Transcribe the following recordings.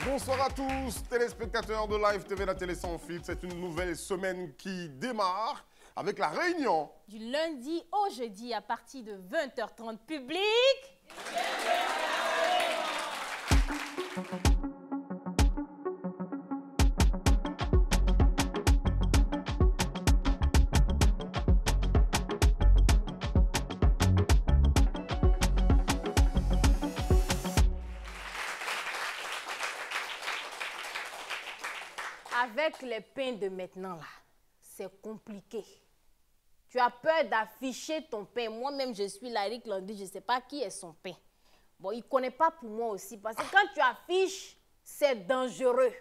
Bonsoir à tous, téléspectateurs de Live TV, la télé sans filtre. C'est une nouvelle semaine qui démarre avec la réunion. Du lundi au jeudi à partir de 20h30, public. Avec les pains de maintenant, là, c'est compliqué. Tu as peur d'afficher ton pain. Moi-même, je suis là, Eric Landry, je ne sais pas qui est son pain. Bon, il ne connaît pas pour moi aussi, parce que quand tu affiches, c'est dangereux.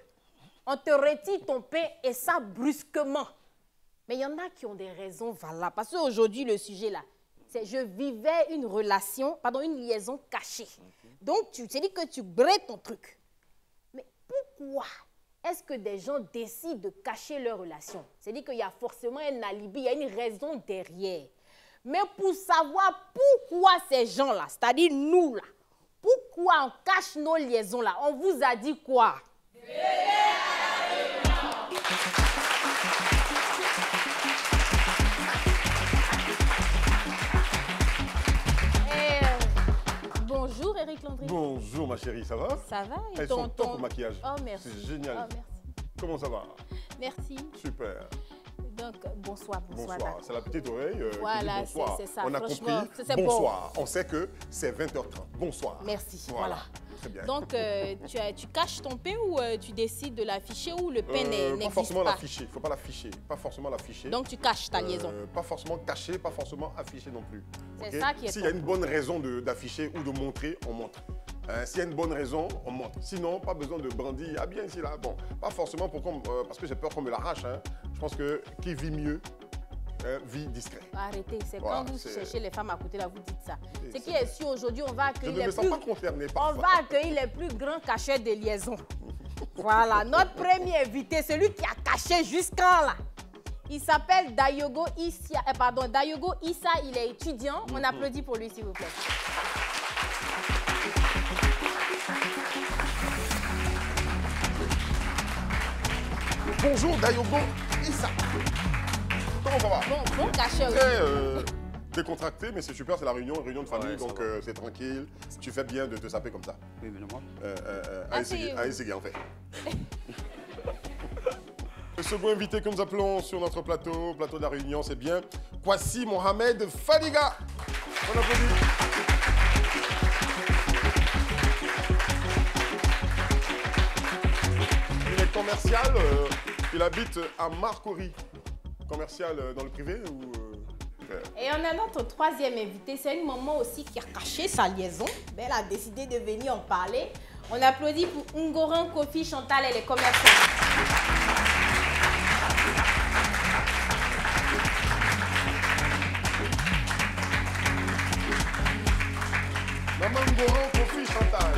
On te retire ton pain et ça brusquement. Mais il y en a qui ont des raisons valables. Parce qu'aujourd'hui, le sujet là, c'est je vivais une relation, pardon, une liaison cachée. Donc, tu t'es dit que tu braies ton truc. Mais pourquoi est-ce que des gens décident de cacher leur relation? C'est-à-dire qu'il y a forcément un alibi, il y a une raison derrière. Mais pour savoir pourquoi ces gens-là, c'est-à-dire nous là, pourquoi on cache nos liaisons-là, on vous a dit quoi? Bonjour Eric Landry. Bonjour ma chérie, ça va? Ça va? Elles sont top au maquillage. Oh merci. C'est génial. Oh, merci. Comment ça va? Merci. Super. Donc, bonsoir. Bonsoir. C'est la petite oreille voilà, qui dit bonsoir. c'est ça. On a compris. Bonsoir. Bon. On sait que c'est 20h30. Bonsoir. Merci. Voilà. Très bien. Donc, tu caches ton pain ou tu décides de l'afficher ou le pain n'existe pas? Pas forcément l'afficher. Il ne faut pas l'afficher. Pas forcément l'afficher. Donc, tu caches ta liaison? Pas forcément cacher, pas forcément afficher non plus. C'est ça qui est. S'il y a une bonne raison d'afficher ou de montrer, on montre. S'il y a une bonne raison, on montre. Sinon, pas besoin de brandir. Ah bien ici, là. Bon, pas forcément parce que j'ai peur qu'on me l'arrache. Hein. Je pense que qui vit mieux, vie discret. Arrêtez, c'est voilà, quand vous cherchez les femmes à côté, là, vous dites ça. Ce qui est sûr, aujourd'hui, on va accueillir les plus grands cachets de liaison. Voilà, notre premier invité, celui qui a caché jusqu'en là. Il s'appelle Dayogo Issa. Dayogo Issa, il est étudiant. On applaudit pour lui, s'il vous plaît. Bonjour Dayogo Issa. Comment ça va? Bon cachet aussi. Décontracté, mais c'est super, c'est la réunion de famille, donc c'est tranquille. Tu fais bien de te saper comme ça. Oui, mais moi. Allez, c'est bien, en fait. Le second invité que nous appelons sur notre plateau de la réunion, c'est bien Kwasi Mohamed Fadiga. On applaudit. Il est commercial, il habite à Marcory. Commercial dans le privé ou... Et on a notre troisième invité, c'est une maman aussi qui a caché sa liaison. Mais elle a décidé de venir en parler. On applaudit pour Ngoran Kofi Chantal, elle est commerciale. Maman Ngoran Kofi Chantal.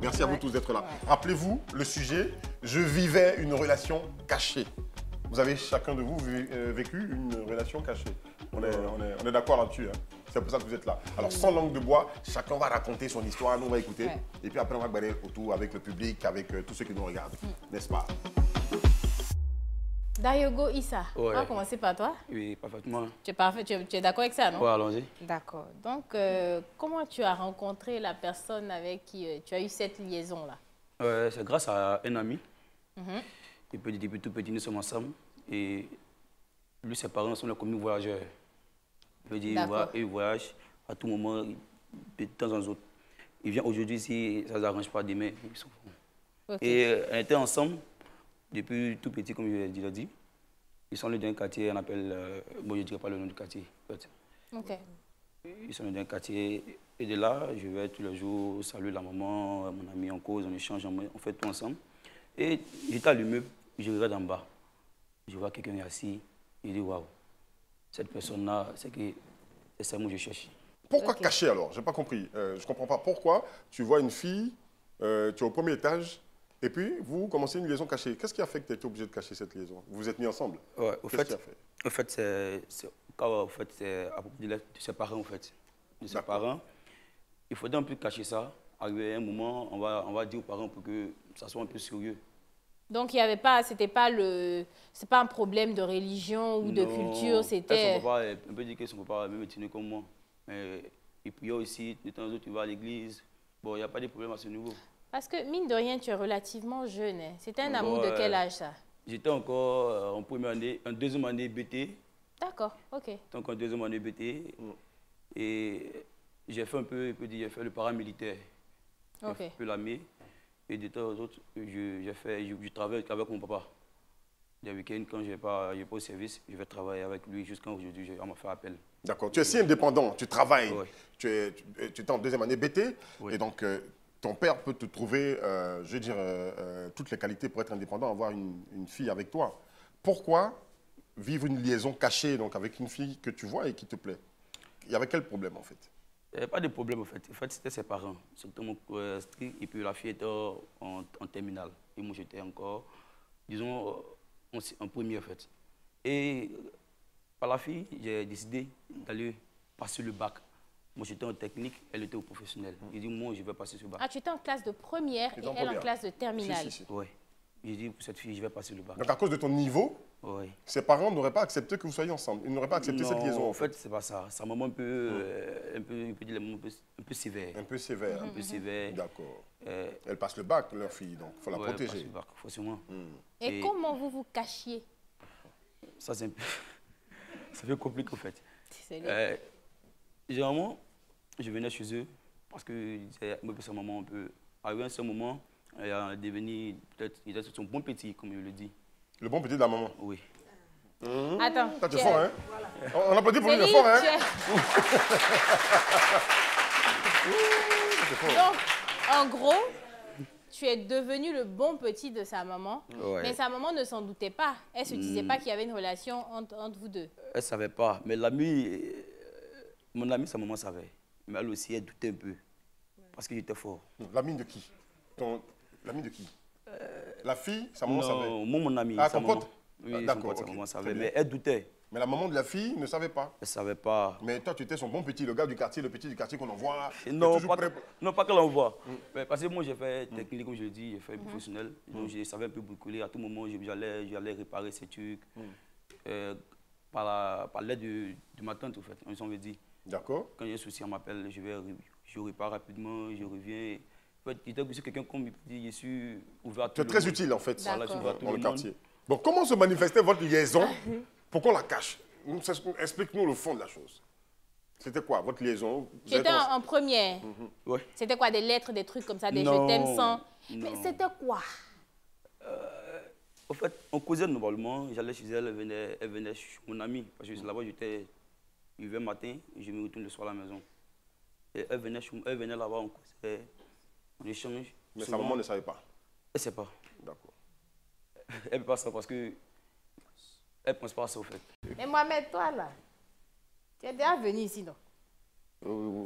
Merci à vous tous d'être là. Rappelez-vous le sujet, je vivais une relation cachée. Vous avez chacun de vous vécu une relation cachée. On est d'accord là-dessus. Hein. C'est pour ça que vous êtes là. Alors, sans langue de bois, chacun va raconter son histoire, nous on va écouter. Ouais. Et puis après, on va barrer autour avec le public, avec tous ceux qui nous regardent. N'est-ce pas? Dayogo Issa, on va commencer par toi. Oui, parfaitement. Tu es parfait, tu es d'accord avec ça, non? Oui, allons-y. D'accord. Donc, comment tu as rencontré la personne avec qui tu as eu cette liaison-là? C'est grâce à un ami. Et puis, depuis tout petit, nous sommes ensemble. Et lui, ses parents sont les commis voyageurs. Il voyage à tout moment, de temps en temps. Il vient aujourd'hui ici, ça ne s'arrange pas demain. Et on était ensemble depuis tout petit, comme je l'ai dit. Ils sont dans un quartier, on appelle... bon, je ne dirais pas le nom du quartier. Ils sont dans un quartier. Et de là, je vais tous les jours saluer la maman, mon ami en cause, on échange, on fait tout ensemble. Et j'étais à l'immeuble, je regarde en bas. Je vois quelqu'un assis, il dit waouh, cette personne-là, c'est ça que je cherche. Pourquoi cacher alors? Je n'ai pas compris. Je ne comprends pas. Pourquoi tu vois une fille, tu es au premier étage, et puis vous commencez une liaison cachée. Qu'est-ce qui a fait que tu étais obligé de cacher cette liaison? Vous vous êtes mis ensemble? Oui, au fait, c'est à propos de ses parents, en fait. De ses parents. Il faudrait un peu cacher ça arrivé à un moment, on va dire aux parents pour que ça soit un peu sérieux. Donc, il y avait pas, c'est pas un problème de religion ou de culture, c'était... On peut dire que son papa même tenu comme moi. Mais il priait aussi, de temps en temps, tu vas à l'église. Bon, il n'y a pas de problème à ce niveau. Parce que, mine de rien, tu es relativement jeune. Hein. C'était un amour de quel âge, ça? J'étais encore en première année, en deuxième année BT. D'accord, ok. Donc en deuxième année BT. Et j'ai fait un peu, j'ai fait le paramilitaire. Ok. J'ai fait l'armée. Et de temps en temps, je travaille avec mon papa. Des week-ends, quand je n'ai pas au service, je vais travailler avec lui jusqu'à aujourd'hui, on m'a fait appel. D'accord. Tu es si indépendant, tu travailles, Oui. tu es en deuxième année BT, Oui. et donc ton père peut te trouver, je veux dire, toutes les qualités pour être indépendant, avoir une fille avec toi. Pourquoi vivre une liaison cachée donc, avec une fille que tu vois et qui te plaît? Il y avait quel problème en fait? Il n'y avait pas de problème en fait. En fait, c'était ses parents. C'était mon strict, et puis la fille était en terminale. Et moi, j'étais encore, disons, en première en fait. Et par la fille, j'ai décidé d'aller passer le bac. Moi, j'étais en technique, elle était au professionnel. J'ai dit, moi, je vais passer ce bac. Ah, tu étais en classe de première et elle en classe de terminale. Si. Oui. J'ai dit, pour cette fille, je vais passer le bac. Donc à cause de ton niveau, oui. ses parents n'auraient pas accepté que vous soyez ensemble. Ils n'auraient pas accepté cette liaison. En fait, c'est pas ça. Sa maman un peu sévère. Un peu sévère. Un peu sévère. D'accord. Elle passe le bac, leur fille, donc il faut la protéger. Elle passe le bac, forcément. Et comment vous vous cachiez? Ça, c'est un peu... ça fait compliqué, en fait. Généralement, je venais chez eux parce que sa maman un peu... Arrivé à un certain moment, elle a devenu, peut-être, il était son bon petit, comme je le dis. Le bon petit de la maman? Oui. Attends. Ça, tu es fort, hein? Voilà. On applaudit pour lui, il est fort, hein? Donc, en gros, tu es devenu le bon petit de sa maman, mais sa maman ne s'en doutait pas. Elle ne se disait pas qu'il y avait une relation entre vous deux. Elle ne savait pas, mais l'ami, mon ami, sa maman savait. Mais elle aussi, elle doutait un peu, parce qu'il était fort. L'ami de qui? L'ami de qui? La fille, sa maman savait? Non, mon ami, ah, sa ton maman. pote? Oui, d'accord, son pote, sa ok. maman savait, mais elle doutait. Mais la maman de la fille ne savait pas? Elle ne savait pas. Mais toi, tu étais son bon petit, le gars du quartier, le petit du quartier qu'on envoie. Non, pas que l'envoie. Parce que moi, j'ai fait technique, comme je le dis, j'ai fait professionnel. Donc, je savais un peu bricoler. À tout moment, j'allais réparer ces trucs. Par l'aide de ma tante, en fait, on veut dire. D'accord. Quand il y a un souci, on m'appelle, je répare rapidement, je reviens. En fait, j'étais aussi quelqu'un comme il dit, je suis ouvert à tout le monde. Tu es très utile, en fait, dans le quartier. Bon, comment se manifestait votre liaison pour qu'on la cache? Explique-nous le fond de la chose. C'était quoi, votre liaison? Tu étais en première. Ouais. C'était quoi, des lettres, des trucs comme ça, des je t'aime sans... Mais c'était quoi? En fait, on causait normalement, j'allais chez elle, elle venait chez mon amie. Parce que là-bas, j'étais le matin et je me retourne le soir à la maison. Et elle venait là-bas, on causait, on échange. Mais sa maman ne savait pas? Elle ne sait pas. D'accord. Elle ne peut pas ça parce que elle ne pense pas à ça, au fait. Mais Mohamed, toi, là, tu es déjà venu ici, non?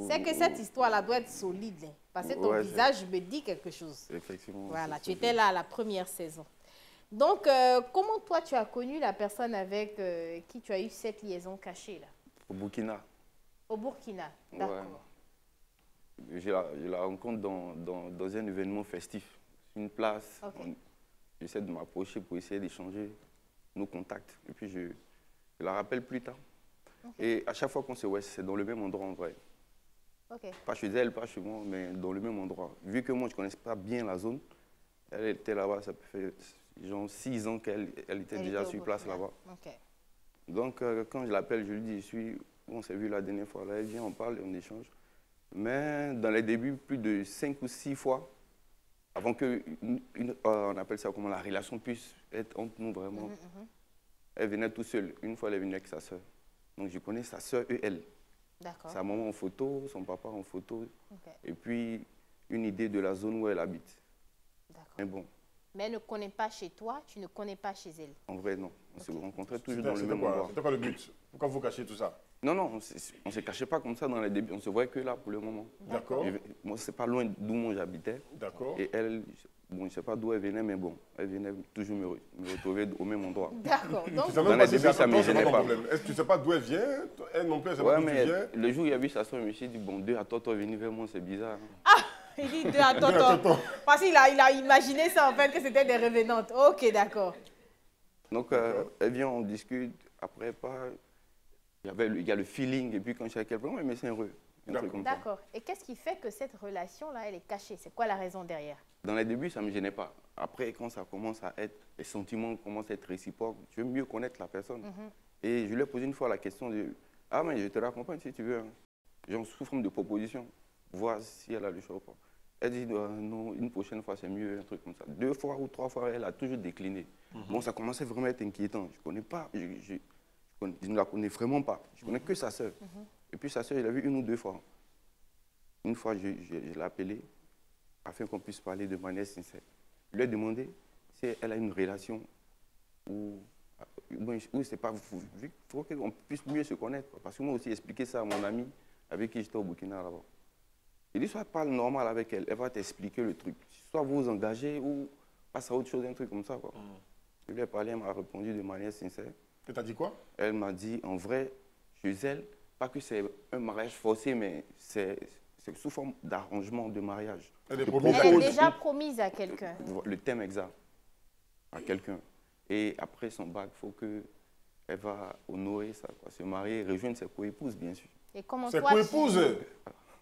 C'est que cette histoire-là doit être solide, hein, parce que ton visage me dit quelque chose. Effectivement. Voilà, tu étais là à la première saison. Donc, comment toi, tu as connu la personne avec qui tu as eu cette liaison cachée, là? Au Burkina. Au Burkina, d'accord. Ouais. Je la rencontre dans un événement festif, une place. Okay. J'essaie de m'approcher pour essayer d'échanger nos contacts. Et puis, je la rappelle plus tard. Okay. Et à chaque fois qu'on se voit, c'est dans le même endroit en vrai. Okay. Pas chez elle, pas chez moi, mais dans le même endroit. Vu que moi, je ne connaissais pas bien la zone, elle était là-bas, ça fait genre 6 ans qu'elle était déjà sur place là-bas. Okay. Donc, quand je l'appelle, je lui dis, on s'est vu la dernière fois, là, elle vient, on parle et on échange. Mais dans les débuts, plus de 5 ou 6 fois, avant que, on appelle ça comment, la relation puisse être entre nous vraiment, elle venait tout seule. Une fois, elle est venue avec sa soeur. Donc, je connais sa soeur et elle. Sa maman en photo, son papa en photo. Okay. Et puis, une idée de la zone où elle habite. Mais bon. Mais elle ne connaît pas chez toi, tu ne connais pas chez elle? En vrai, non. On se rencontrait toujours dans le même endroit. C'était quoi le but? Pourquoi vous cachez tout ça? Non, non, on ne se cachait pas comme ça dans les débuts. On se voyait que là pour le moment. D'accord. Moi, c'est pas loin d'où moi j'habitais. D'accord. Et elle, bon, je ne sais pas d'où elle venait, mais bon, elle venait toujours me retrouver au même endroit. D'accord. Donc, dans les débuts, ça ne me gênait pas. Est-ce que tu ne sais pas d'où elle vient? Elle non plus, elle ne sait pas d'où tu viens? Le jour où il y a vu sa soeur, je me suis dit, bon, Dieu, à toi, venir vers moi, c'est bizarre. Ah, Il dit 2 à tonton. Parce qu'il a imaginé ça, en fait, que c'était des revenantes. Ok, d'accord. Donc, elle vient, on discute. Après, il y a le feeling. Et puis, quand je suis avec elle, vraiment, mais c'est heureux. D'accord. Et qu'est-ce qui fait que cette relation-là, elle est cachée? C'est quoi la raison derrière? Dans les débuts, ça ne me gênait pas. Après, quand ça commence à être, les sentiments commencent à être réciproques, je veux mieux connaître la personne. Et je lui ai posé une fois la question de « Ah, mais je te raccompagne si tu veux. Hein. » Genre sous forme de proposition, voir si elle a le choix ou pas. Elle dit non, une prochaine fois c'est mieux, un truc comme ça. 2 fois ou 3 fois, elle a toujours décliné. Bon, ça commençait vraiment à être inquiétant. Je ne connais pas, je ne la connais vraiment pas. Je connais que sa sœur. Et puis sa sœur, je l'ai vue 1 ou 2 fois. Une fois, je l'ai appelée afin qu'on puisse parler de manière sincère. Je lui ai demandé si elle a une relation où c'est pas vu. Il faut qu'on puisse mieux se connaître. Parce que moi aussi, expliquer ça à mon ami avec qui j'étais au Burkina là-bas. Il dit, soit parle normal avec elle, elle va t'expliquer le truc. Soit vous vous engagez ou passe à autre chose, un truc comme ça. Quoi. Je lui ai parlé, elle m'a répondu de manière sincère. Tu t'as dit quoi? Elle m'a dit, en vrai, chez elle, pas que c'est un mariage forcé, mais c'est sous forme d'arrangement de mariage. Elle est déjà promise à quelqu'un. Le thème exact, à quelqu'un. Et après son bac, il faut qu'elle va honorer ça, quoi, se marier, rejoindre ses co-épouses, bien sûr. Et comment ses toi, co-épouses?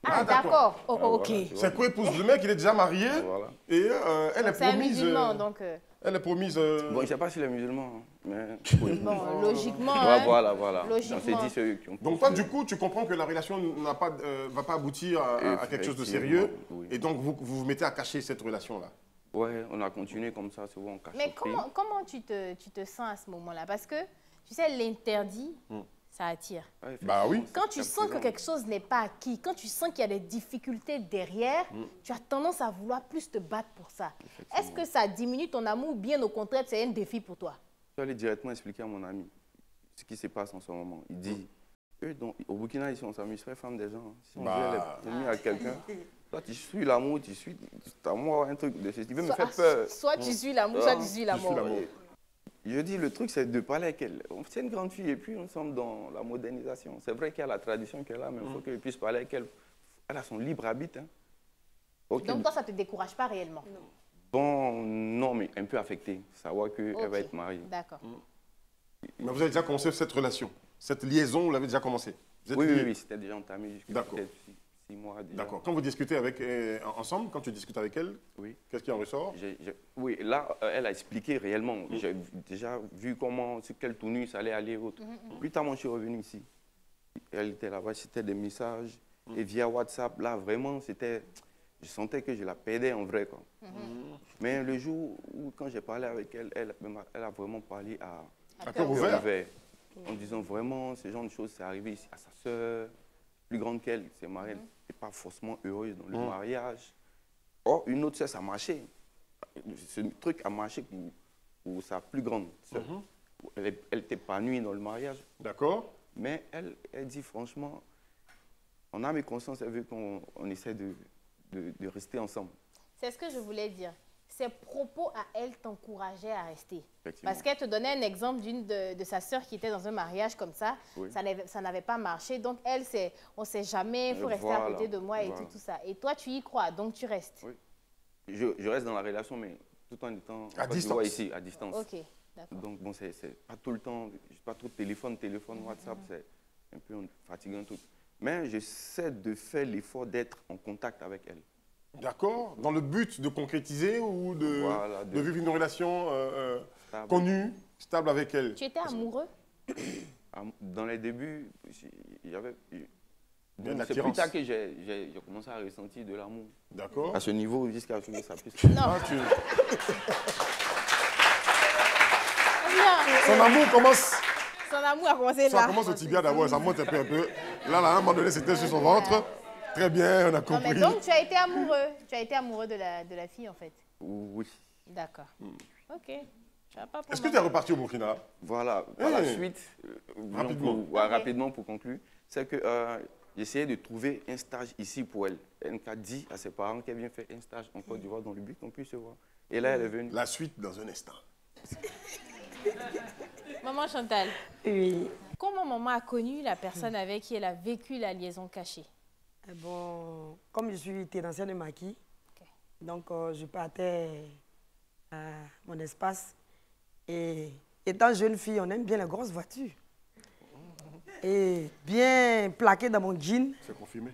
Ah, d'accord. Oh, ok. Ses co-épouses. Le mec, il est déjà marié. Voilà. Et elle est promise. C'est un musulman, donc. Elle est promise. Bon, je ne sais pas s'il est musulman, mais. Bon, logiquement. Voilà. Logiquement. On s'est dit ceux qui ont. Donc, toi, du coup, tu comprends que la relation va pas aboutir à quelque chose de sérieux. Oui. Et donc, vous vous mettez à cacher cette relation-là. Ouais, on a continué comme ça, souvent on cache. Mais comment tu te sens à ce moment-là? Parce que, tu sais, l'interdit, ça attire. Ouais, bah oui. Quand tu sens que quelque chose n'est pas acquis, quand tu sens qu'il y a des difficultés derrière, tu as tendance à vouloir plus te battre pour ça. Est-ce que ça diminue ton amour ou bien au contraire, c'est un défi pour toi? Je vais aller directement expliquer à mon ami ce qui se passe en ce moment. Il dit, eux, au Burkina, ici, on s'amuse très femme des gens. Si on veut les promis à quelqu'un, toi, tu suis l'amour, tu suis à moi, un truc de ce qui veut me faire peur. Soit tu suis l'amour, soit tu suis l'amour. Je dis, le truc, c'est de parler avec elle. C'est une grande fille et puis nous sommes dans la modernisation. C'est vrai qu'il y a la tradition qu'elle a, mais il faut qu'elle puisse parler avec elle. Elle a son libre arbitre. Hein. Okay. Donc toi, ça ne te décourage pas réellement? Non. Bon, non, mais un peu affecté. Savoir qu'elle va être mariée. D'accord. Mais vous avez déjà commencé cette relation? Cette liaison, vous l'avez déjà commencé? Oui, c'était déjà entamé jusqu'à peut-être 6 mois déjà. D'accord. Quand vous discutez ensemble, quand tu discutes avec elle, qu'est-ce qui en ressort? Oui, là, elle a expliqué réellement. J'ai déjà vu sur quelle tenue ça allait aller. Plus tard, moi, je suis revenu ici. Elle était là-bas, c'était des messages. Et via WhatsApp, là, vraiment, je sentais que je la perdais en vrai. Quoi. Mais le jour où, quand j'ai parlé avec elle, elle a vraiment parlé à cœur ouvert. En disant vraiment, ce genre de choses, c'est arrivé ici à sa sœur, plus grande qu'elle, c'est mariée, elle n'est pas forcément heureuse dans le mariage. Or, une autre sœur, ça a marché. Ce truc a marché pour sa plus grande sœur. Elle était épanouie dans le mariage. D'accord. Mais elle dit franchement, on a mes consciences, elle veut qu'on essaie de rester ensemble. C'est ce que je voulais dire. Ses propos à elle t'encourageaient à rester. Parce qu'elle te donnait un exemple d'une de sa sœur qui était dans un mariage comme ça. Oui. Ça n'avait pas marché. Donc, elle, on ne sait jamais, il faut rester à côté de moi et tout ça. Et toi, tu y crois, donc tu restes. Oui. Je reste dans la relation, mais tout en étant à distance. Je vois ici, à distance. Ok, d'accord. Donc, bon, c'est pas tout le temps, pas trop de téléphone, WhatsApp, c'est un peu fatigant tout. Mais j'essaie de faire l'effort d'être en contact avec elle. D'accord. Dans le but de concrétiser ou de vivre une relation connue, stable avec elle. Tu étais amoureux? Dans les débuts, il y avait... C'est plus tard que j'ai commencé à ressentir de l'amour. D'accord. À ce niveau, jusqu'à ce que ça puisse... Non. Son amour commence... Son amour a commencé là. Ça commence au tibia d'abord, ça monte un peu. Là, à un moment donné, c'était sur son ventre. Très bien, on a compris. Non, mais donc, tu as été amoureux. Tu as été amoureux de la fille, en fait. Oui. D'accord. Ok. Est-ce que tu es reparti au Burkina? Voilà. Par la suite, rapidement pour conclure, c'est que j'essayais de trouver un stage ici pour elle. Elle a dit à ses parents qu'elle vient faire un stage en Côte d'Ivoire dans le but qu'on puisse se voir. Et là, elle est venue. La suite dans un instant. Maman Chantal. Oui. Comment maman a connu la personne avec qui elle a vécu la liaison cachée? Bon, comme je suis ténancière de maquis, Donc, je partais à mon espace. Et étant jeune fille, on aime bien les grosses voitures. Et bien plaqué dans mon jean. C'est confirmé.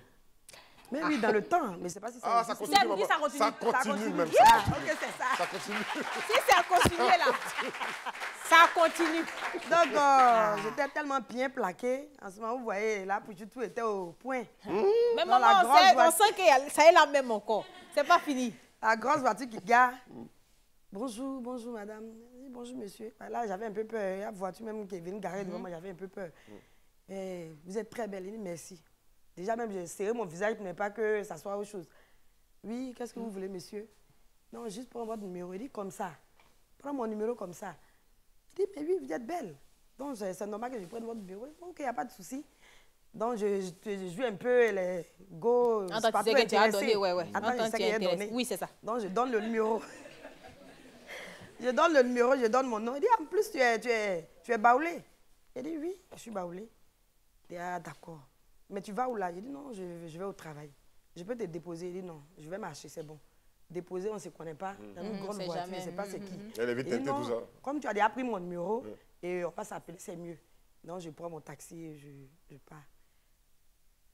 Mais oui, dans le temps. Mais c'est pas si ça ça existe. continue. Ça continue. Ça continue même. Ah, ok, c'est ça. Ça continue. Si ça continue là, ça continue. Donc, j'étais tellement bien plaqué. En ce moment, vous voyez, là, tout était au point. Mais Dans la maman, grosse on voiture. sent que ça est là même encore. C'est pas fini. La grosse voiture qui gare. Bonjour, bonjour, madame. Bonjour, monsieur. Là, j'avais un peu peur. La voiture même qui est venue garer devant moi, j'avais un peu peur. Vous êtes très belle. Il dit merci. Déjà, même, j'ai serré mon visage pour ne pas que ça soit autre chose. Oui, qu'est-ce que vous voulez, monsieur? Non, juste prendre votre numéro. Il dit comme ça. Prends mon numéro comme ça. Il dit, mais oui, vous êtes belle. Donc, c'est normal que je prenne votre numéro. Ok, il n'y a pas de souci. Donc, je joue un peu les go. Attends, tu sais que tu as donné, ouais. Attends, je sais qu'il a donné. Oui, c'est ça. Donc, je donne le numéro. Je donne le numéro, je donne mon nom. Il dit, en plus, tu es baoulé. Il dit, oui, je suis baoulé. Il dit, ah, d'accord. Mais tu vas où là? Il dit, non, je vais au travail. Je peux te déposer. Il dit, non, je vais marcher, c'est bon. Déposer, on ne se connaît pas. Dans une grande voiture, je ne sais pas c'est qui. Elle est vite Il dit, tentée, tout ça. comme tu as déjà pris mon numéro, et on va s'appeler, c'est mieux. Donc, je prends mon taxi et je pars.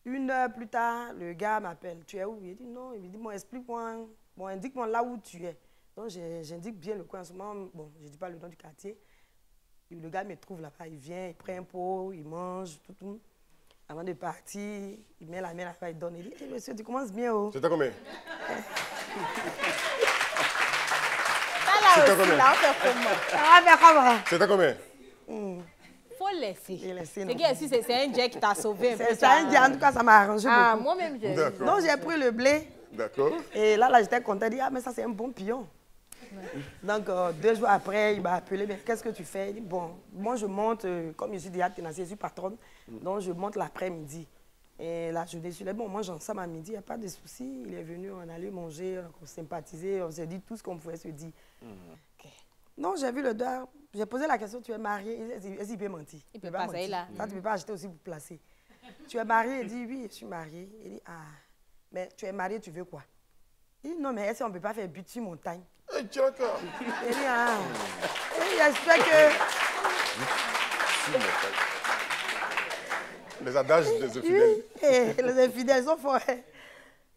1 heure plus tard, le gars m'appelle. Tu es où? Il dit, non. Il me dit, bon, explique-moi. Bon, indique-moi là où tu es. Donc, j'indique bien le coin. En ce moment, bon, je ne dis pas le nom du quartier. Et le gars me trouve là-bas. Il vient, il prend un pot, il mange, tout. Avant de partir, il met la main là-bas, il donne. Il dit, hey, monsieur, tu commences bien, oh. C'était combien? Ça là aussi, là, on fait comment? Ça va faire comment? C'était combien? Faut laisser. Il laisse, non. C'est que si c'est un jet qui t'a sauvé un peu. C'est un dia, en tout cas, ça m'a arrangé Ah, beaucoup. moi-même, je... D'accord. Donc, j'ai pris le blé. D'accord. Et là, j'étais content. Il dit, ah, mais ça, c'est un bon pion. Donc, 2 jours après, il m'a appelé. Mais qu'est-ce que tu fais? Il dit, bon, moi, je monte, comme je suis déjà tenancier, je suis patronne. Donc, je monte l'après-midi. Et la journée, je suis là, bon, on mange ensemble à midi, il n'y a pas de souci. Il est venu, on allait manger, on sympathisait, on s'est dit tout ce qu'on pouvait se dire. Non, j'ai vu le doigt, j'ai posé la question, tu es marié? Est-ce qu'il peut mentir? Il peut pas, ça est là. Ça, tu ne peux pas acheter aussi pour placer. Tu es marié? Il dit, oui, je suis marié. Il dit, ah, mais tu es marié, tu veux quoi? Il dit, non, mais est-ce qu'on ne peut pas faire but sur montagne? Hey, tiens, encore. Il dit, ah. Et j'espère que... Les adages des infidèles. Oui, les infidèles sont forts.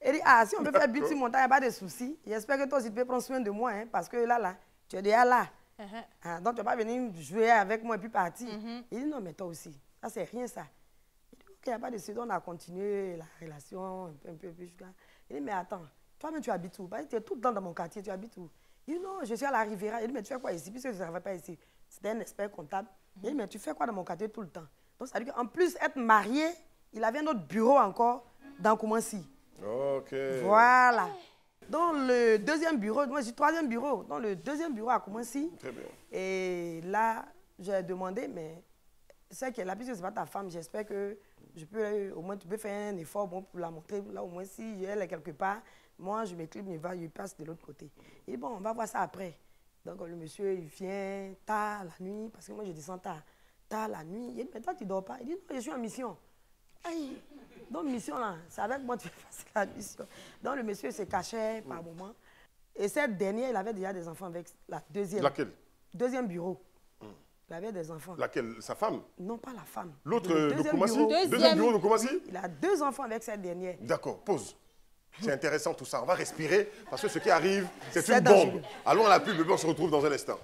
Il dit, ah, si on peut faire but sur montagne, il n'y a pas de souci. J'espère que toi aussi, tu peux prendre soin de moi, hein, parce que là, tu es déjà là. Ah, donc, tu ne vas pas venir jouer avec moi et puis partir. Il dit, non, mais toi aussi, ça, c'est rien, ça. Il dit, ok, il n'y a pas de souci, on a continué la relation un peu plus. Il dit, mais attends, toi-même, tu habites où? Tu es tout le temps dans mon quartier, tu habites où? Il dit, non, je suis à la Riviera. Il dit, mais tu fais quoi ici? Puisque je ne travaille pas ici. C'était un expert comptable. Il dit, mais tu fais quoi dans mon quartier tout le temps? Donc, ça veut dire qu'en plus, être marié, il avait un autre bureau encore dans Koumansi. Ok. Voilà. Dans le deuxième bureau, moi j'ai 3e bureau, dans le 2e bureau à Koumansi. Très bien. Et là, j'ai demandé, mais c'est qu'elle a, puisque ce n'est pas ta femme, j'espère que je peux, au moins tu peux faire un effort bon, pour la montrer. Là, au moins, si elle est quelque part, moi je m'éclipse, je passe de l'autre côté. Il dit, bon, on va voir ça après. Donc le monsieur, il vient tard la nuit, parce que moi je descends tard la nuit. Il dit, mais toi tu ne dors pas? Il dit, non, je suis en mission. Aïe. Donc, mission là, c'est avec moi que tu fais la mission. Donc, le monsieur se cachait par moment. Et cette dernière, il avait déjà des enfants avec la 2e. Laquelle? 2e bureau. Il avait des enfants. Laquelle? Sa femme? Non, pas la femme. L'autre Le de deuxième Koumassi? bureau. Deuxième bureau de Koumassi? Il a 2 enfants avec cette dernière. D'accord, pause. C'est intéressant tout ça. On va respirer parce que ce qui arrive, c'est C'est une dangereux. bombe. Allons à la pub et puis on se retrouve dans un instant.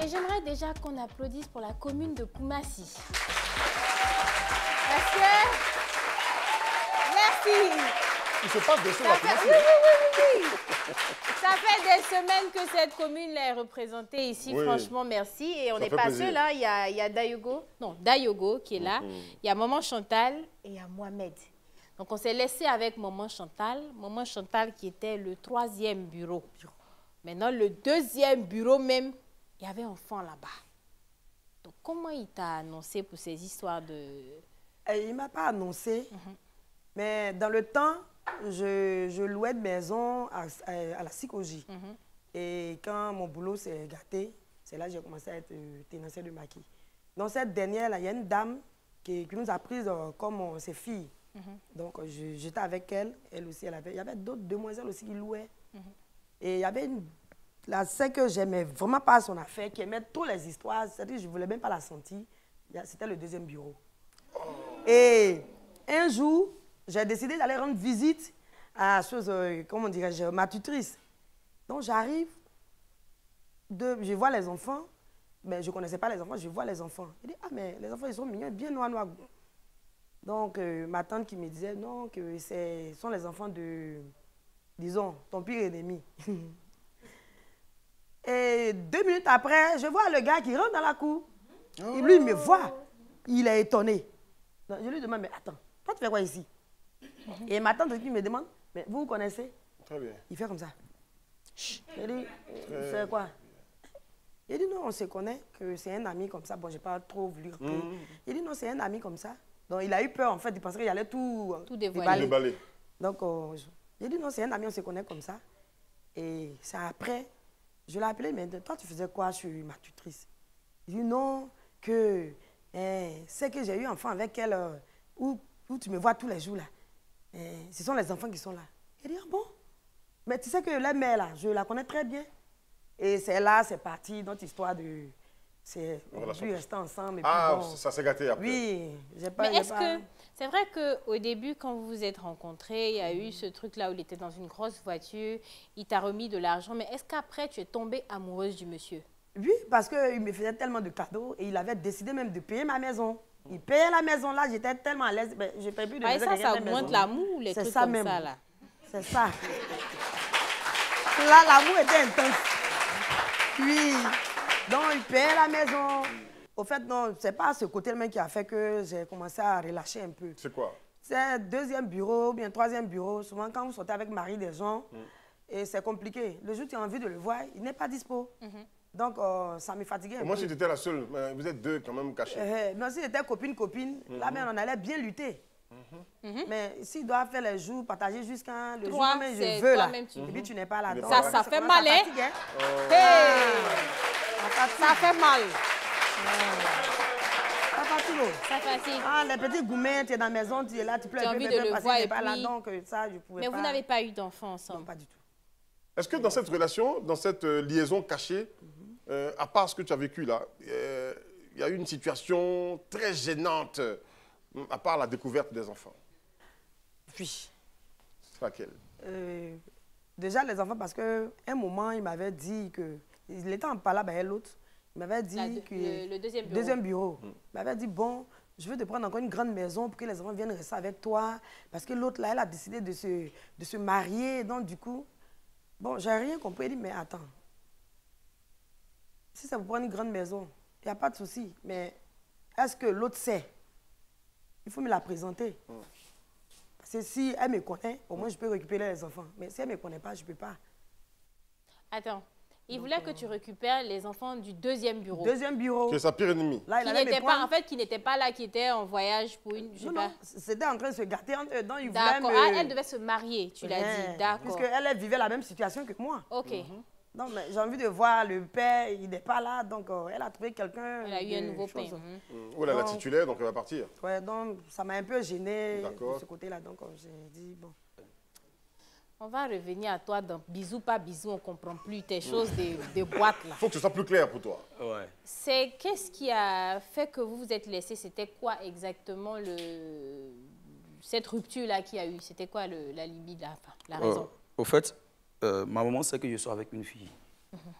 Et j'aimerais déjà qu'on applaudisse pour la commune de Koumassi. Parce que... Merci. Il se passe des choses à Koumassi. Oui. Ça fait des semaines que cette commune est représentée ici. Oui. Franchement, merci. Et on n'est fait pas plaisir. seul. Hein. Il y a Dayogo qui est là. Il y a Maman Chantal et il y a Mohamed. Donc, on s'est laissé avec Maman Chantal. Maman Chantal qui était le 3e bureau. Maintenant, le 2e bureau même, il y avait un enfant là-bas. Donc, comment il t'a annoncé pour ces histoires de... Et il ne m'a pas annoncé, mais dans le temps, je louais une maison à la Sikoji. Et quand mon boulot s'est gâté, c'est là que j'ai commencé à être tenancière de maquis. Dans cette dernière, il y a une dame qui nous a prises comme ses filles. Donc, j'étais avec elle. Elle aussi, il y avait d'autres demoiselles aussi qui louaient. Et il y avait celle que j'aimais vraiment pas son affaire, qui aimait toutes les histoires. C'est-à-dire que je ne voulais même pas la sentir. C'était le deuxième bureau. Et un jour, j'ai décidé d'aller rendre visite à comment dirais-je, ma tutrice. Donc, j'arrive, je vois les enfants, mais je ne connaissais pas les enfants, je vois les enfants. Je dis, ah, mais les enfants, ils sont mignons, bien noirs. Donc, ma tante qui me disait, non, que ce sont les enfants de, disons, ton pire ennemi. Et 2 minutes après, je vois le gars qui rentre dans la cour. Et lui, il me voit. Il est étonné. Donc, je lui demande, mais attends, toi, tu fais quoi ici? Et ma tante qui me demande, mais vous connaissez? Très bien. Il fait comme ça. Il dit, il fait quoi? Il dit, non, on se connaît, que c'est un ami comme ça. Bon, je n'ai pas trop voulu recueillir. Il dit, non, c'est un ami comme ça. Donc, il a eu peur, en fait, il pensait qu'il allait tout déballer. Donc, il dit, non, c'est un ami, on se connaît comme ça. Et c'est après, je l'ai appelé, mais toi, tu faisais quoi sur ma tutrice? Il dit, non, que c'est que j'ai eu enfant avec elle, où tu me vois tous les jours, là. Ce sont les enfants qui sont là. Il dit, ah bon? Mais tu sais que la mère, là, je la connais très bien. Et c'est là, c'est parti, notre histoire de... On a pu rester ensemble. Et ah, puis bon, ça s'est gâté après. Oui, j'ai pas... Mais est-ce que... C'est vrai qu'au début, quand vous vous êtes rencontrés, il y a eu ce truc-là où il était dans une grosse voiture, il t'a remis de l'argent, mais est-ce qu'après, tu es tombée amoureuse du monsieur? Oui, parce qu'il me faisait tellement de cadeaux et il avait décidé même de payer ma maison. Il payait la maison là, j'étais tellement à l'aise. Je ne paye plus de maison. Ça augmente l'amour, les trucs comme ça, là. C'est ça. Là, l'amour était intense. Oui. Donc, il payait la maison. Au fait, non, c'est pas ce côté même qui a fait que j'ai commencé à relâcher un peu. C'est quoi? C'est 2e bureau, ou bien 3e bureau. Souvent, quand vous sortez avec Marie des gens, et c'est compliqué. Le jour où tu as envie de le voir, il n'est pas dispo. Donc, ça me fatiguait un peu. Moi, si tu étais la seule, vous êtes deux quand même cachés. Mais si j'étais copine, là, mais on allait bien lutter. Mais s'il doit faire les jours, partager jusqu'à le jour même je veux, là. Et puis, tu n'es pas là. Donc, ça fait mal, hein? Ça fait mal. Ça fatigue. Ça fatigue. Ah, les petits gourmets, tu es dans la maison, tu es là, tu pleures un peu, parce que tu n'es pas là. Donc, ça, je pouvais pas. Mais vous n'avez pas eu d'enfant ensemble? Non, pas du tout. Est-ce que dans cette relation, dans cette liaison cachée, à part ce que tu as vécu là, il y a eu une situation très gênante, à part la découverte des enfants? Oui. C'est laquelle? Déjà, les enfants, parce qu'à un moment, il m'avait dit que... Il était en parlant avec l'autre. Il m'avait dit que... Le deuxième bureau. Il m'avait dit, bon, je veux te prendre encore une grande maison pour que les enfants viennent rester avec toi. Parce que l'autre, là, elle a décidé de se marier. Donc, du coup... Bon, j'ai rien compris. Il dit, mais attends. Si ça vous prend une grande maison, il n'y a pas de souci. Mais est-ce que l'autre sait? Il faut me la présenter. Parce que si elle me connaît, au moins je peux récupérer les enfants. Mais si elle ne me connaît pas, je ne peux pas. Attends. Il voulait que tu récupères les enfants du 2e bureau. 2e bureau. Qui est sa pire ennemie. Là, en fait, qui n'était pas là, qui était en voyage pour une... Non, c'était en train de se gâter. D'accord. Elle devait se marier, tu l'as dit. D'accord. Puisqu'elle vivait la même situation que moi. OK. Donc, j'ai envie de voir le père, il n'est pas là. Donc, elle a trouvé quelqu'un. Elle a eu un nouveau père. Ou elle a la titulaire, donc elle va partir. Ouais, donc ça m'a un peu gênée de ce côté-là. Donc, j'ai dit, bon. On va revenir à toi dans bisous, pas bisous, on ne comprend plus tes choses de boîte là. Il faut que ce soit plus clair pour toi. Ouais. C'est qu'est-ce qui a fait que vous vous êtes laissés? C'était quoi exactement cette rupture-là qu'il y a eu? C'était quoi la limite, la raison? Au fait, ma maman sait que je suis avec une fille.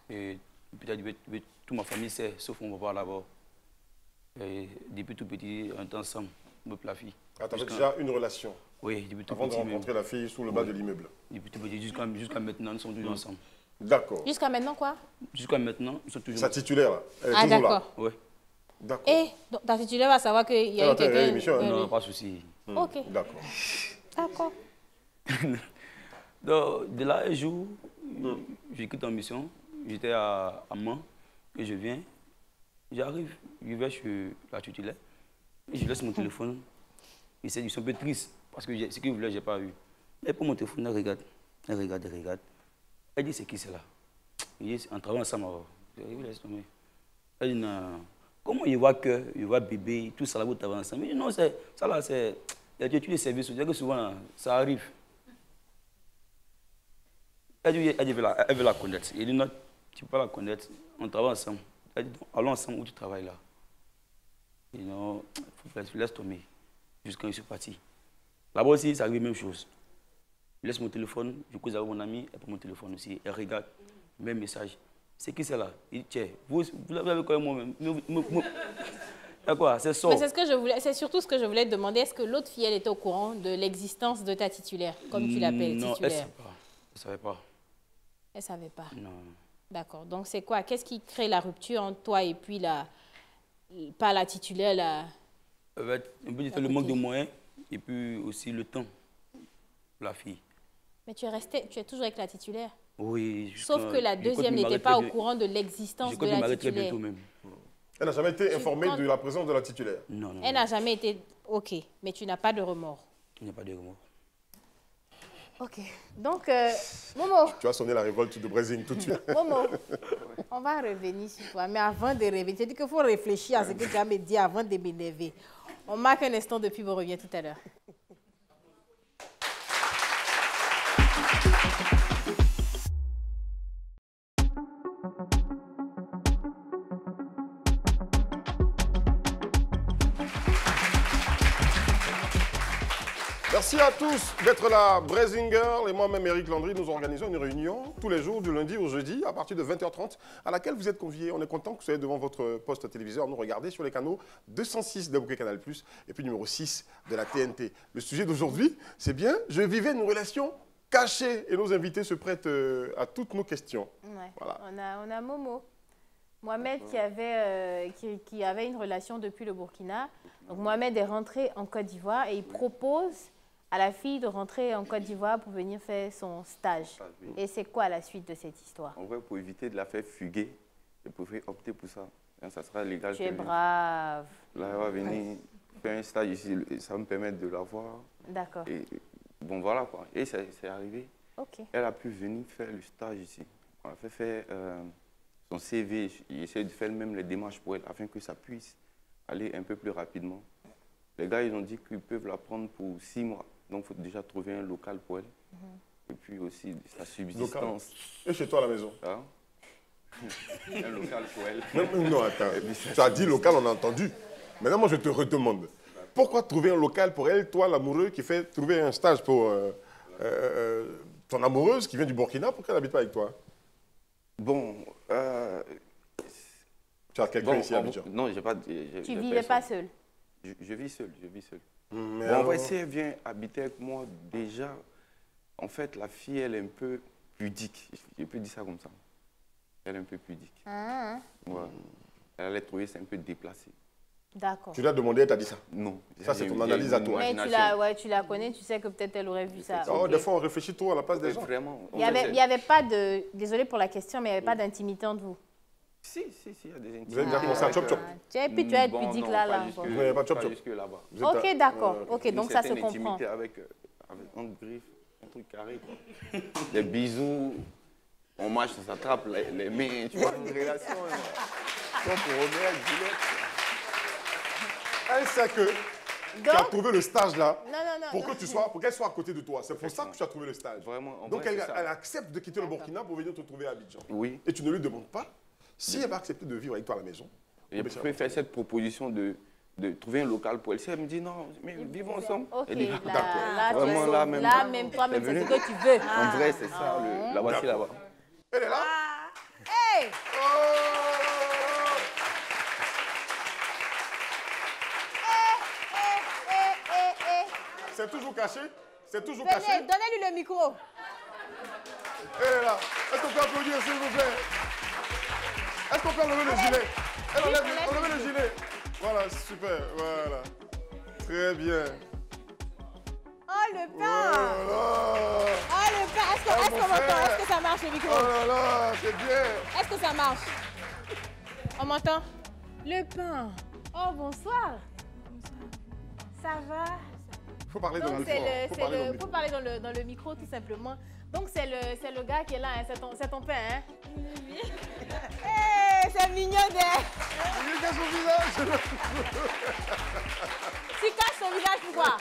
Et peut-être toute ma famille sait, sauf mon papa là-bas. Et depuis tout petit, on était ensemble, la fille. Ah, tu avais déjà une relation? Oui, depuis tout petit. Avant petit. de rencontrer la fille sous le bas de l'immeuble? Depuis tout petit, jusqu'à maintenant, nous sommes toujours ensemble. D'accord. Jusqu'à maintenant, quoi? Jusqu'à maintenant, nous sommes toujours ensemble. Sa titulaire, là? Elle est toujours là? D'accord. Oui. D'accord. Et donc, ta titulaire va savoir qu'il y a eu quelqu'un... Non, pas de souci. OK. D'accord. D'accord. Donc, de là, un jour, j'ai quitté en mission. J'étais à Mans et je viens. J'arrive, je vais chez la titulaire et je laisse mon téléphone. Ils sont un peu tristes parce que ce qu'ils voulaient, je n'ai pas eu. Elle prend mon téléphone, elle regarde. Elle regarde, elle regarde. Elle dit, c'est qui c'est là? Il dit, en travaillant ensemble. Je dis, laisse tomber. Elle dit, non. Comment il voit que, il voit bébé, tout ça là, vous travaillez ensemble? Il dit, non, ça là, c'est... Tu es service, c'est-à-dire que souvent, ça arrive. Elle dit, elle veut la connaître. Il dit, non, tu ne peux pas la connaître. On travaille ensemble. Elle dit, allons ensemble où tu travailles là. Il dit, non, laisse tomber. Jusqu'à je suis parti. Là-bas aussi, ça arrive la même chose. Je laisse mon téléphone, je cause avec mon ami, elle prend mon téléphone aussi. Elle regarde, même message. C'est qui c'est là? Il dit, tiens, vous l'avez quand même moi-même. D'accord, c'est ça. Mais c'est ce que je voulais, c'est surtout ce que je voulais te demander. Est-ce que l'autre fille, elle était au courant de l'existence de ta titulaire, comme tu l'appelles, titulaire? Non, elle ne savait pas. Elle ne savait pas. Non. D'accord. Donc, c'est quoi? Qu'est-ce qui crée la rupture entre toi et puis pas la titulaire, la... Un peu le manque de moyens et puis aussi le temps pour la fille. Mais tu es toujours avec la titulaire? Oui. Sauf que la deuxième n'était pas au courant de l'existence de la titulaire. Bientôt même. Elle n'a jamais été informée de la présence de la titulaire. Non. Elle n'a jamais été... Ok, mais tu n'as pas de remords. Il n'y a pas de remords. Ok. Donc, Momo. Tu as sonné la révolte de Brésil tout de suite. Momo, on va revenir sur toi. Mais avant de revenir, tu dis qu'il faut réfléchir à ce que tu as me dit avant de m'énerver. On marque un instant depuis, on revient tout à l'heure. Merci à tous d'être là. Brésil Girl et moi-même, Eric Landry, nous organisons une réunion tous les jours, du lundi au jeudi, à partir de 20h30, à laquelle vous êtes conviés. On est content que vous soyez devant votre poste téléviseur, nous regarder sur les canaux 206 de Bouquet Canal+, et puis numéro 6 de la TNT. Le sujet d'aujourd'hui, c'est bien, je vivais une relation cachée. Et nos invités se prêtent à toutes nos questions. Ouais. Voilà. On a Momo. Mohamed qui avait une relation depuis le Burkina. Donc Mohamed est rentré en Côte d'Ivoire et il propose à la fille de rentrer en Côte d'Ivoire pour venir faire son stage. Oui. Et c'est quoi la suite de cette histoire? En vrai, pour éviter de la faire fuguer, je préfère opter pour ça. Ça sera légal. Tu es brave. Là, elle va venir faire un stage ici, ça va me permettre de la voir. D'accord. Et bon, voilà quoi. Et c'est arrivé. Ok. Elle a pu venir faire le stage ici. On a fait faire son CV. J'ai essayé de faire même les démarches pour elle afin que ça puisse aller un peu plus rapidement. Les gars, ils ont dit qu'ils peuvent la prendre pour 6 mois. Donc, il faut déjà trouver un local pour elle. Et puis aussi sa subsistance. Local. Et chez toi à la maison? Hein? Un local pour elle. Non, attends. Tu as dit local, on a entendu. Maintenant, moi, je te redemande. Pourquoi trouver un local pour elle, toi, l'amoureux, qui fait trouver un stage pour ton amoureuse qui vient du Burkina, pourquoi elle n'habite pas avec toi? Bon, tu as quelqu'un ici à Abidjan? Non, j'ai pas. Tu ne vivais pas seul? Je vis seul, je vis seul. Mais Bon, en vrai, si elle vient habiter avec moi, déjà, en fait, la fille, elle est un peu pudique. Je peux dire ça comme ça. Elle est un peu pudique. Ah, Ouais. Elle allait trouver ça un peu déplacé. d'accord. tu l'as demandé, elle t'a dit ça? Non. Ça, c'est J'ai- ton j'ai analyse une à toi. Mais imagination. tu la connais, tu sais que peut-être elle aurait vu ça. Oh, Ok. des fois, on réfléchit trop à la place des gens. Vraiment. Il n'y avait pas de... Désolée pour la question, mais il n'y avait pas d'intimité entre vous. Si, il y a des Vous avez déjà commencé à chop-chop? Et puis tu es Bon, pudique non, là. pas Là jusque- encore. Vous n'avez pas de pas chop-chop? jusque là-bas. Vous êtes Ok, d'accord. Ok, Une donc ça se certaine comprend. intimité avec entre griffes, un truc carré, quoi. Des bisous, on marche, on s'attrape les mains, tu vois, une relation. Comme pour Romeo et Juliette. Elle sait que tu as Donc, trouvé le stage là non. pour qu'elle soit à côté de toi. C'est pour ça que tu as trouvé le stage. Vraiment, en Donc vrai, elle, c'est ça. elle accepte de quitter le Burkina pour venir te trouver à Abidjan. Oui. Et tu ne lui demandes pas si elle va accepter de vivre avec toi à la maison. J'ai préféré faire cette proposition de trouver un local pour elle. Si elle me dit non, mais vivons ensemble. ok, Elle dit, là, d'accord. tu Vraiment, es- là, même, là, même toi-même, c'est c'est ce venu. que tu veux. En vrai, c'est ça. La voici là-bas. Elle est là? Hey! C'est toujours caché? C'est toujours Venez, caché? donnez-lui le micro. Elle est là. Est-ce qu'on peut applaudir, s'il vous plaît? Est-ce qu'on peut enlever le gilet? Elle enlève le gilet. Voilà, super. Voilà. Très bien. Oh, le pain! Voilà. Oh, le pain! Est-ce mon qu'on m'entend? frère. Est-ce que ça marche, le micro? Oh là là, c'est bien. Est-ce que ça marche? On m'entend? Le pain. Oh, bonsoir. Ça va? faut parler dans Donc, faut parler dans le micro, tout simplement. Donc, c'est le gars qui est là, hein. C'est ton père, hein? Oui. Hey, c'est mignon, Il cache son visage. Tu caches son visage, pourquoi?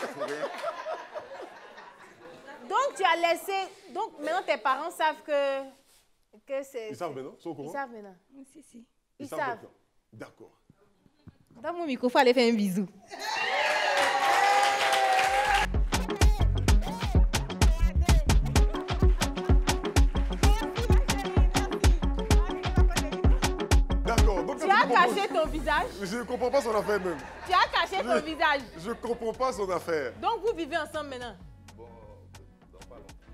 Donc, tu as laissé... Donc, maintenant, tes parents savent que c'est... Ils savent maintenant? Ils sont au courant? Ils savent maintenant? Si. Ils savent. D'accord. Dans mon micro, il faut aller faire un bisou. D'accord. Donc, Tu as caché ton visage? Je ne comprends pas son affaire même. Tu as caché ton visage? Je ne comprends pas son affaire. Donc, vous vivez ensemble maintenant?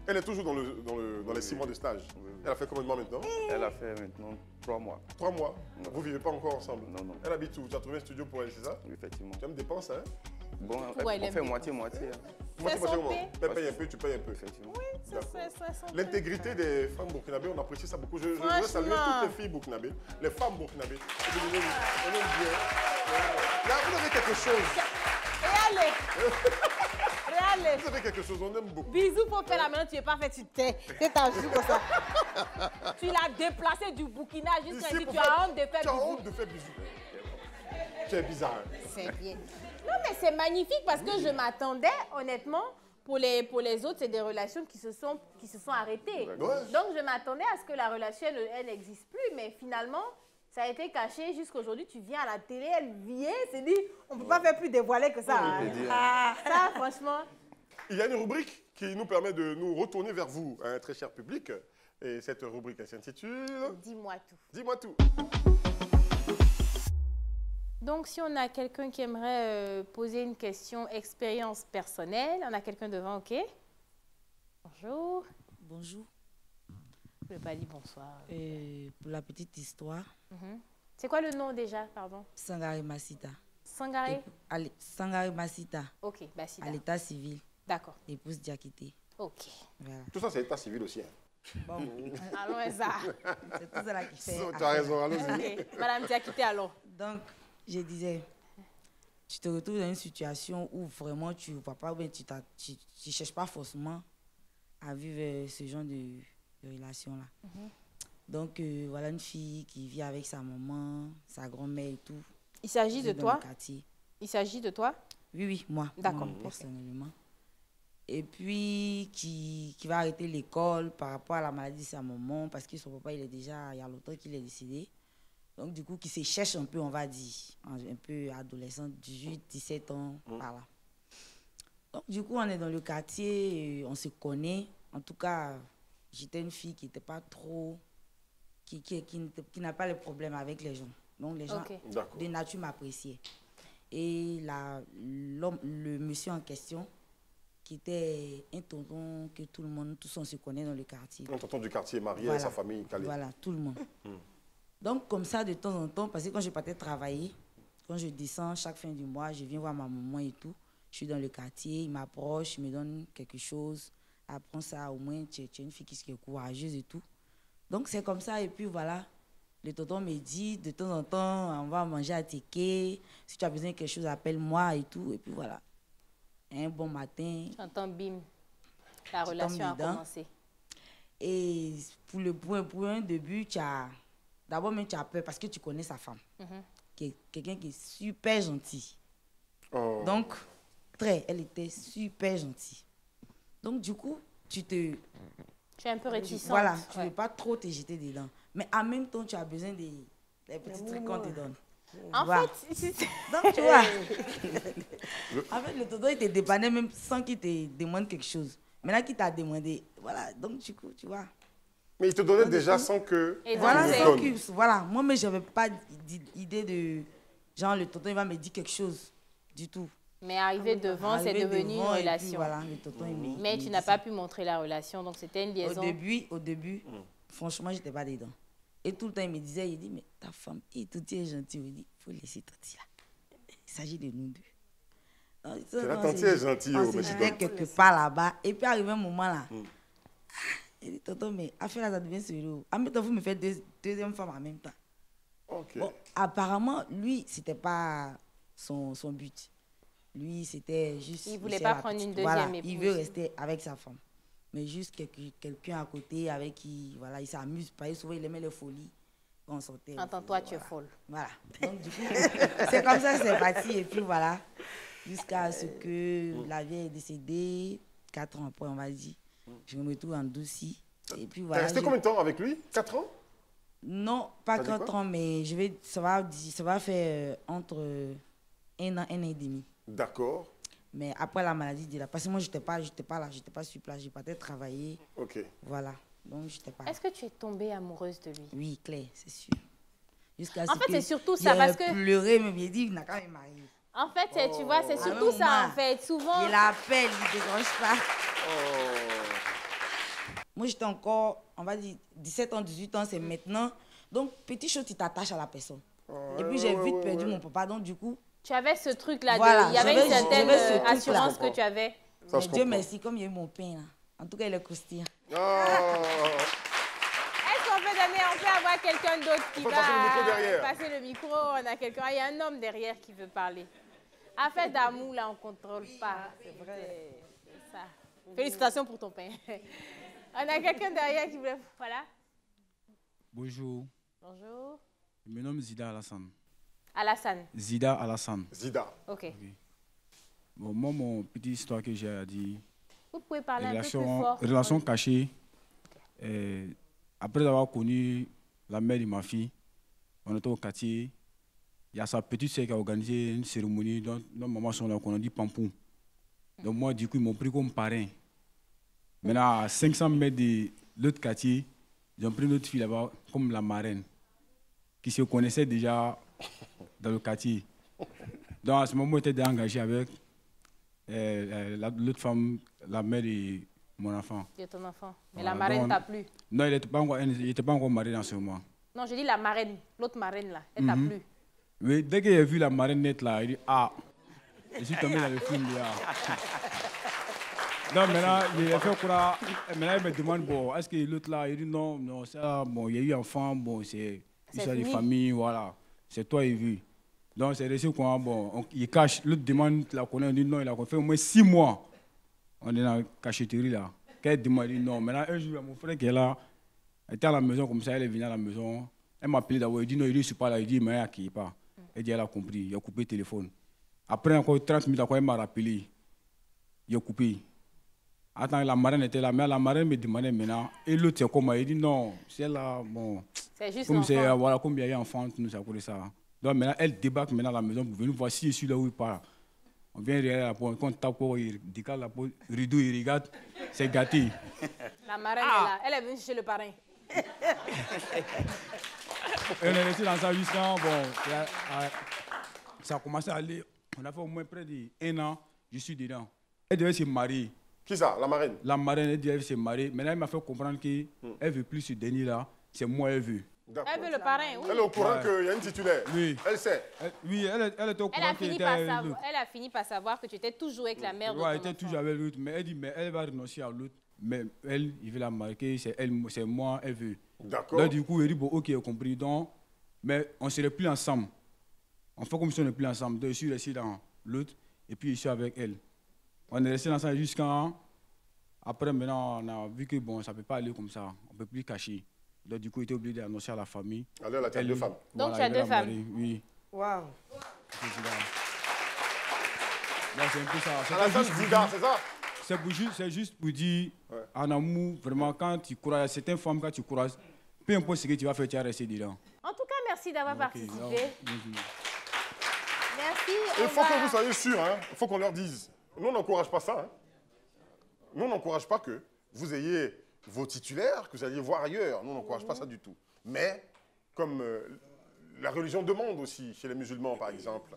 Elle est toujours dans les 6 mois de stage. Elle a fait combien de mois maintenant? Elle a fait maintenant 3 mois. 3 mois. Non. Vous ne vivez pas encore ensemble? Non. Elle habite où? Tu as trouvé un studio pour elle, c'est ça? Effectivement. Tu aimes dépenses, hein? Bon, Ouais, on fait moitié-moitié. C'est son Comment? paix. Elle paye un peu, tu payes un peu. Effectivement. C'est son L'intégrité des femmes burkinabées, on apprécie ça beaucoup. Je voudrais saluer toutes les filles burkinabées, les femmes burkinabées. On aime bien. Là, vous avez quelque chose. Regardez. Vous avez quelque chose, on aime beaucoup. Bisous pour faire la main, tu n'es pas fait, tu t'es. C'est ta joue comme ça. Tu l'as déplacé du Burkina jusqu'à ici, tu as honte de faire Tu as bisous. honte de faire bisous. Tu es bizarre. C'est bien. Non, mais c'est magnifique parce que je m'attendais, honnêtement, pour les autres, c'est des relations qui se sont arrêtées. Ouais. Donc, je m'attendais à ce que la relation, elle n'existe plus, mais finalement, ça a été caché jusqu'à aujourd'hui. Tu viens à la télé, elle vient, c'est dit, on ne peut pas faire plus dévoiler que ça. Hein. Ça, franchement. Il y a une rubrique qui nous permet de nous retourner vers vous, un très cher public. Et cette rubrique, elle s'intitule... Dis-moi tout. Dis-moi tout. Donc, si on a quelqu'un qui aimerait poser une question expérience personnelle, on a quelqu'un devant, ok? Bonjour. Bonjour. Je ne vais pas dire bonsoir. Pour la petite histoire, C'est quoi le nom déjà, pardon? Sangare Masita. Sangare? Sangare Masita, Ok, Basida. à l'état civil, D'accord. épouse Diakité. Ok. Voilà. Tout ça, c'est l'état civil aussi. Hein. Bon, Allons, ça. c'est tout ça là qui fait. Tu as raison, allons-y. Ok. Madame Diakité, alors. Donc, je disais, tu te retrouves dans une situation où vraiment tu ne vois pas, ou bien tu ne cherches pas forcément à vivre ce genre de relation-là. Donc, voilà une fille qui vit avec sa maman, sa grand-mère et tout. Il s'agit de dans toi? le quartier. Il s'agit de toi? Oui, moi. D'accord. Moi, personnellement. Et puis, qui va arrêter l'école par rapport à la maladie de sa maman, parce que son papa, il y a longtemps qu'il est décédé. Donc, du coup, qui se cherche un peu, on va dire, un peu adolescent, 18, 17 ans, par là. Donc, du coup, on est dans le quartier, on se connaît. En tout cas, j'étais une fille qui n'était pas trop... qui n'a pas de problème avec les gens. Donc, les gens, de nature, m'appréciaient. Et le monsieur en question, qui était un tonton que tout le monde, tous on se connaît dans le quartier. Un tonton du quartier marié Voilà. et sa famille calée. Voilà, tout le monde. Donc, comme ça, de temps en temps, parce que quand je partais travailler, quand je descends chaque fin du mois, je viens voir ma maman et tout. Je suis dans le quartier, il m'approche, il me donne quelque chose. Apprends ça, au moins, tu es une fille qui est courageuse et tout. Donc, c'est comme ça. Et puis, voilà, le tonton me dit, de temps en temps, on va manger à Téké. Si tu as besoin de quelque chose, appelle-moi et tout. Et puis, voilà. Un bon matin. J'entends bim. La relation a commencé. Et pour un début, d'abord même tu as peur parce que tu connais sa femme. Quelqu'un qui est super gentil. Donc, elle était super gentille. Donc, du coup, tu es un peu réticente. Voilà, tu ne veux pas trop te jeter dedans. Mais en même temps, tu as besoin des petits trucs qu'on te donne. En fait, donc tu vois, en fait, le tonton, il te dépannait même sans qu'il te demande quelque chose. Maintenant qu'il t'a demandé, voilà, donc du coup, tu vois. Mais il te donnait déjà sans que... Voilà, moi-même, je n'avais pas d'idée de... Genre, le tonton, il va me dire quelque chose du tout. Mais arrivé devant, c'est devenu une relation. Puis, voilà, le tonton, mais tu n'as pas pu montrer la relation, donc c'était une liaison. Au début, franchement, je n'étais pas dedans. Et tout le temps, il me disait, il dit, mais ta femme, Toti est gentille. Il dit, il faut laisser Toti là. Il s'agit de nous deux. La Toti est gentille. On s'était quelque part là-bas. Et puis, arrivé un moment là, il dit, tonton, mais affaire là, ça devient sérieux. En même temps, vous me faites deuxième femme en même temps. Okay. Bon, apparemment, lui, ce n'était pas son but. Lui, c'était juste... Il ne voulait pas prendre une deuxième épouse. Il veut rester avec sa femme. Mais juste quelqu'un à côté avec qui, voilà, il s'amuse. Parce que souvent, il aimait les folies quand on sortait. Entends-toi, tu es folle. Voilà. Donc, du coup, c'est comme ça que c'est parti. Et puis, voilà. Jusqu'à ce que la vieille est décédée, 4 ans après, on va dire. Je me retrouve en Doucy. Et puis, voilà. T'es resté combien de temps avec lui? 4 ans? Non, pas 4 ans, mais ça va faire entre 1 an, 1 an et demi. D'accord. Mais après la maladie, parce que moi, je n'étais pas là, je n'étais pas sur place, j'ai pas travaillé. Ok. Voilà, donc je n'étais pas là. Est-ce que tu es tombée amoureuse de lui? Oui, Claire, c'est sûr. En fait, c'est surtout ça, parce que... pleuré, mais il dit, il n'a quand même marié. En fait, tu vois, c'est surtout ça, en fait. Souvent... Il appelle, il ne dérange pas. Moi, j'étais encore, on va dire, 17 ans, 18 ans, c'est maintenant. Donc, petit chose, tu t'attaches à la personne. Et puis, j'ai vite perdu mon papa, donc du coup... Tu avais ce truc-là, voilà, il y avait une certaine assurance que tu avais. Mais Dieu merci, comme il y a eu mon pain, là. En tout cas, il est croustillant. Est-ce qu'on peut avoir quelqu'un d'autre qui va passer le micro? On a quelqu'un, il y a un homme derrière qui veut parler. Affaire d'amour, là, on ne contrôle pas. C'est vrai. C'est ça. Félicitations pour ton pain. On a quelqu'un derrière qui veut... Voilà. Bonjour. Bonjour. Je me nomme Zida Alassane. Alassane. Zida Alassane. Zida. Ok. Bon, moi, mon petite histoire que j'ai à dire. Vous pouvez parler un peu plus fort. Relation cachée. Après avoir connu la mère de ma fille, on était au quartier. Il y a sa petite sœur qui a organisé une cérémonie dans maman son là qu'on a dit Pampou. Donc moi, du coup, ils m'ont pris comme parrain. Maintenant, à 500 mètres de l'autre quartier, ils ont pris une autre fille là-bas comme la marraine, qui se connaissait déjà dans le quartier. Donc à ce moment, j'étais engagé avec l'autre femme, la mère de mon enfant. De ton enfant. Mais la marraine t'a plu? Non, il n'était pas encore marié en ce moment. Non, je dis la marraine, l'autre marraine là, elle t'a plu? Oui, dès qu'il a vu la marraine nette là, il dit ah, je suis tombé dans le film là. Non, maintenant, il a fait quoi? Maintenant, il me demande, bon, est-ce que l'autre là, il dit non, non, ça, bon, il y a eu un enfant, bon, c'est histoire de famille, voilà. C'est toi, il vu. Donc, c'est resté quoi, bon, il cache, l'autre demande, la connaît, on dit non, il a fait au moins 6 mois. On est dans la cachetterie là. Quand elle demande, il dit non. Maintenant, un jour, mon frère qui est là, elle était à la maison comme ça, elle est venue à la maison. Elle m'a appelé d'abord, il dit non, il dit je ne suis pas là, il dit mais elle qui est pas. Elle dit elle a compris, il a coupé le téléphone. Après encore 30 minutes, après, elle m'a rappelé, il a coupé. Attends, la marraine était là, mais la marraine me demandait maintenant. Et l'autre, c'est comment? Il dit non, c'est là, bon. C'est juste comme l'enfant. Voilà, comme il y a un enfant, nous ça connaît ça. Donc maintenant, elle débarque maintenant à la maison pour venir voir si je suis là où il part. On vient derrière la porte, quand on tape, il décale la porte, rideau, il regarde, c'est gâté. La marraine est là, elle est venue chez le parrain. On est resté dans ça jusqu'à, bon, ça a commencé à aller. On a fait au moins près d'1 an, je suis dedans. Elle devait se marier. Qui ça, la marraine? La marraine, elle devait se marier. Maintenant, elle m'a fait comprendre qu'elle ne veut plus ce Denis-là. C'est moi, elle veut. Elle veut le parrain, oui. Elle est au courant qu'il y a une titulaire. Oui. Elle sait. Oui, elle était au courant qu'elle était avec l'autre. Elle a fini par savoir que tu étais toujours avec la mère de ton elle était enfant. toujours avec l'autre. Mais elle dit, mais elle va renoncer à l'autre. Mais elle, il veut la marquer. C'est moi, elle veut. D'accord. Donc, du coup, elle dit, bon, ok, j'ai compris. Donc, mais on ne serait plus ensemble. On fait comme si on n'est plus ensemble. Donc, je suis resté dans l'autre. Et puis, je suis avec elle. On est resté ensemble jusqu'à... Après, maintenant, on a vu que bon, ça ne peut pas aller comme ça. On ne peut plus cacher. Donc, du coup, il était obligé d'annoncer à la famille. Alors, là, tu as 2 femmes. Donc, tu as 2 femmes. Oui. Waouh. C'est un peu ça. Alassane Zida, c'est ça? C'est juste pour dire, en amour, vraiment, quand tu croises, certaines femmes, quand tu croises, peu importe ce que tu vas faire, tu vas rester dedans. En tout cas, merci d'avoir participé. Merci. Il faut que vous soyez sûrs, hein. Il faut qu'on leur dise. Nous, on n'encourage pas ça. Hein. Nous, on n'encourage pas que vous ayez vos titulaires, que vous alliez voir ailleurs. Nous, on n'encourage pas ça du tout. Mais, comme la religion demande aussi, chez les musulmans, par exemple,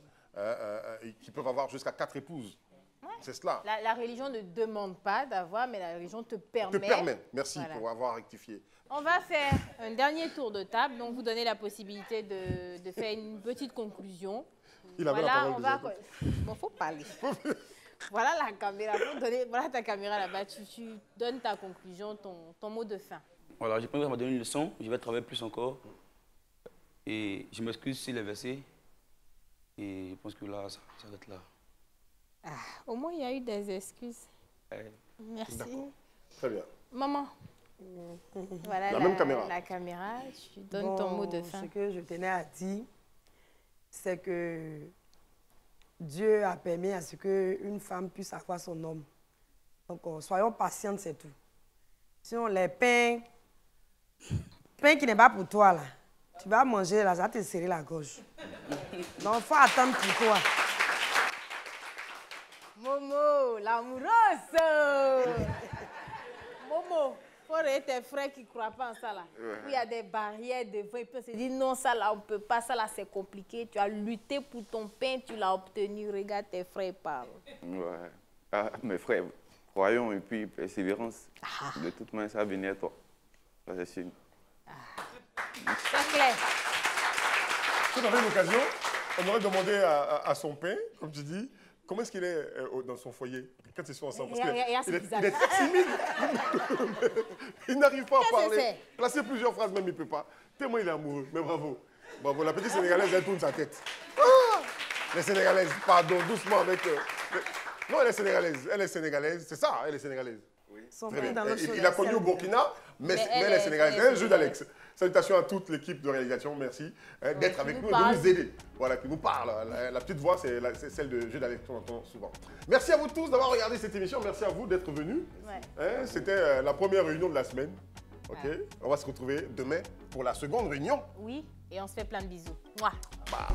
qui peuvent avoir jusqu'à 4 épouses. Ouais. C'est cela. La religion ne demande pas d'avoir, mais la religion te permet. Te permet. Merci pour avoir rectifié. On va faire un dernier tour de table. Donc, vous donnez la possibilité de faire une petite conclusion. Il avait la parole. Bon, faut parler. Voilà la caméra. Voilà ta caméra là-bas. Tu donnes ta conclusion, ton mot de fin. Voilà, je pense qu'on m'a donné une leçon. Je vais travailler plus encore. Et je m'excuse si les versets. Et je pense que là, ça va être là. Au moins, il y a eu des excuses. Merci. Très bien. Maman, voilà même caméra. La caméra. Tu donnes ton mot de fin. Ce que je tenais à dire, c'est que Dieu a permis à ce qu'une femme puisse avoir son homme. Donc, soyons patientes, c'est tout. Sinon, les pains qui n'est pas pour toi, là, tu vas manger, là, ça va te serrer la gorge. Donc, il faut attendre pour toi. Momo, l'amoureuse. Momo, il faut tes frères qui ne croient pas en ça, là. Il y a des barrières devant, et puis on se dit non, ça, là, on ne peut pas, ça, là, c'est compliqué. Tu as lutté pour ton pain, tu l'as obtenu. Regarde, tes frères parlent. Ouais. Ah, mes frères, croyons et puis persévérance. De toute manière, ça va venir à toi. Ça, c'est sûr. C'est clair. Si on avait l'occasion, on aurait demandé à son pain, comme tu dis, comment est-ce qu'il est dans son foyer quand ils sont ensemble? Parce qu'il est timide. Il n'arrive pas à parler. Placer plusieurs phrases, même il ne peut pas. Tellement il est amoureux. Mais bravo. Bravo. La petite Sénégalaise, elle tourne sa tête. Les Sénégalaises, pardon, doucement avec... Non, elle est Sénégalaise. Elle est Sénégalaise. C'est ça, elle est Sénégalaise. Oui. Il a connu au Burkina, mais elle est Sénégalaise. Elle est le jeu d'Alex. Salutations à toute l'équipe de réalisation. Merci d'être avec nous et de nous aider. Voilà, qui nous parle. La petite voix, c'est celle de Jeu d'Alex qu'on entend souvent. Merci à vous tous d'avoir regardé cette émission. Merci à vous d'être venus. Ouais. C'était la première réunion de la semaine. Ok. Ouais. On va se retrouver demain pour la seconde réunion. Oui, et on se fait plein de bisous. Mouah. Bah.